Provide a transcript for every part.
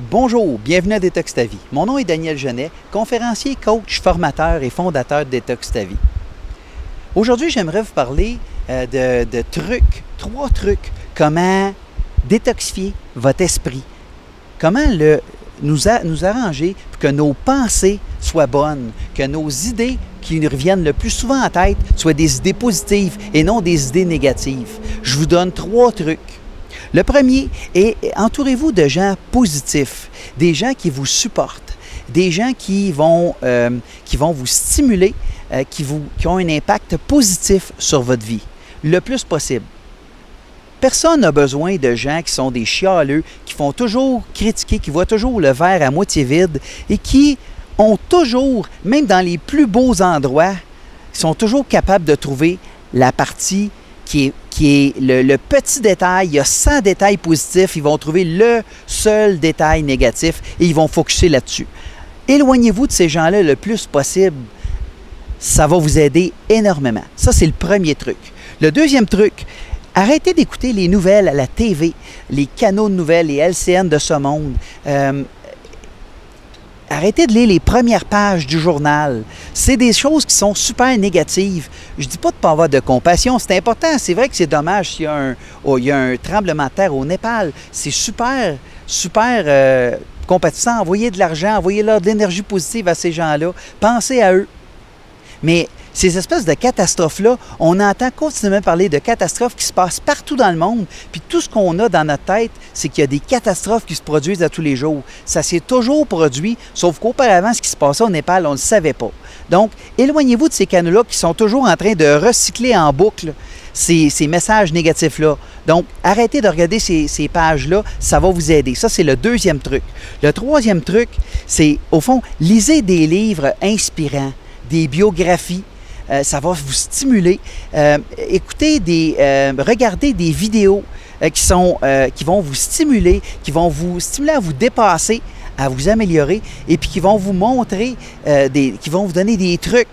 Bonjour, bienvenue à Détox ta vie. Mon nom est Daniel Genet, conférencier, coach, formateur et fondateur de Détox ta vie. Aujourd'hui, j'aimerais vous parler de trucs, 3 trucs, comment détoxifier votre esprit, comment nous arranger pour que nos pensées soient bonnes, que nos idées qui nous reviennent le plus souvent en tête soient des idées positives et non des idées négatives. Je vous donne 3 trucs. Le premier est entourez-vous de gens positifs, des gens qui vous supportent, des gens qui vont vous stimuler, qui ont un impact positif sur votre vie, le plus possible. Personne n'a besoin de gens qui sont des chialeux, qui font toujours critiquer, qui voient toujours le verre à moitié vide et qui ont toujours, même dans les plus beaux endroits, sont toujours capables de trouver la partie qui est le petit détail. Il y a 100 détails positifs, ils vont trouver le seul détail négatif et ils vont focusser là-dessus. Éloignez-vous de ces gens-là le plus possible. Ça va vous aider énormément. Ça, c'est le premier truc. Le deuxième truc, arrêtez d'écouter les nouvelles à la TV, les canaux de nouvelles, les LCN de ce monde. Arrêtez de lire les premières pages du journal. C'est des choses qui sont super négatives. Je ne dis pas de ne pas avoir de compassion, c'est important. C'est vrai que c'est dommage s'il y a un tremblement de terre au Népal. C'est super compatissant. Envoyez de l'argent, envoyez-leur de l'énergie positive à ces gens-là. Pensez à eux. Mais ces espèces de catastrophes-là, on entend continuellement parler de catastrophes qui se passent partout dans le monde. Puis tout ce qu'on a dans notre tête, c'est qu'il y a des catastrophes qui se produisent à tous les jours. Ça s'est toujours produit, sauf qu'auparavant, ce qui se passait au Népal, on ne le savait pas. Donc, éloignez-vous de ces canaux-là qui sont toujours en train de recycler en boucle ces messages négatifs-là. Donc, arrêtez de regarder ces pages-là, ça va vous aider. Ça, c'est le deuxième truc. Le troisième truc, c'est, au fond, lisez des livres inspirants, des biographies. Ça va vous stimuler. Regardez des vidéos qui vont vous stimuler, à vous dépasser, à vous améliorer, et puis qui vont vous montrer, qui vont vous donner des trucs,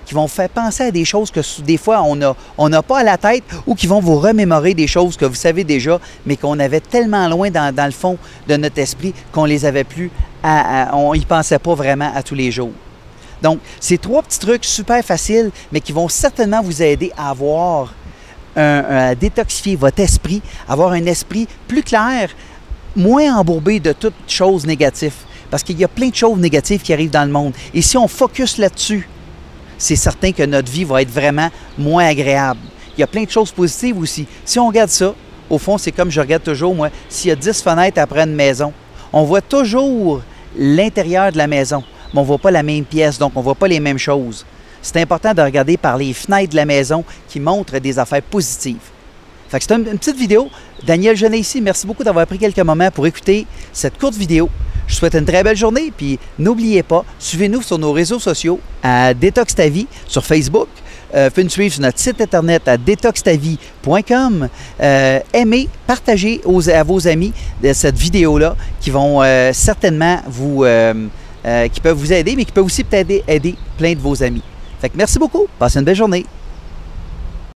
qui vont vous faire penser à des choses que des fois on n'a pas à la tête, ou qui vont vous remémorer des choses que vous savez déjà, mais qu'on avait tellement loin dans le fond de notre esprit qu'on les avait plus, on n'y pensait pas vraiment à tous les jours. Donc, c'est 3 petits trucs super faciles, mais qui vont certainement vous aider à à détoxifier votre esprit, avoir un esprit plus clair, moins embourbé de toutes choses négatives. Parce qu'il y a plein de choses négatives qui arrivent dans le monde. Et si on focus là-dessus, c'est certain que notre vie va être vraiment moins agréable. Il y a plein de choses positives aussi. Si on regarde ça, au fond, c'est comme je regarde toujours, moi, s'il y a 10 fenêtres après une maison, on voit toujours l'intérieur de la maison. Mais on ne voit pas la même pièce, donc on ne voit pas les mêmes choses. C'est important de regarder par les fenêtres de la maison qui montrent des affaires positives. Fait que c'est une petite vidéo. Daniel Genet ici, merci beaucoup d'avoir pris quelques moments pour écouter cette courte vidéo. Je vous souhaite une très belle journée, puis n'oubliez pas, suivez-nous sur nos réseaux sociaux à Détox ta vie sur Facebook. Vous pouvez nous suivre sur notre site internet à detoxtavie.com. Aimez, partagez à vos amis cette vidéo-là qui vont certainement qui peuvent vous aider, mais qui peuvent aussi peut-être aider plein de vos amis. Fait que merci beaucoup. Passez une belle journée.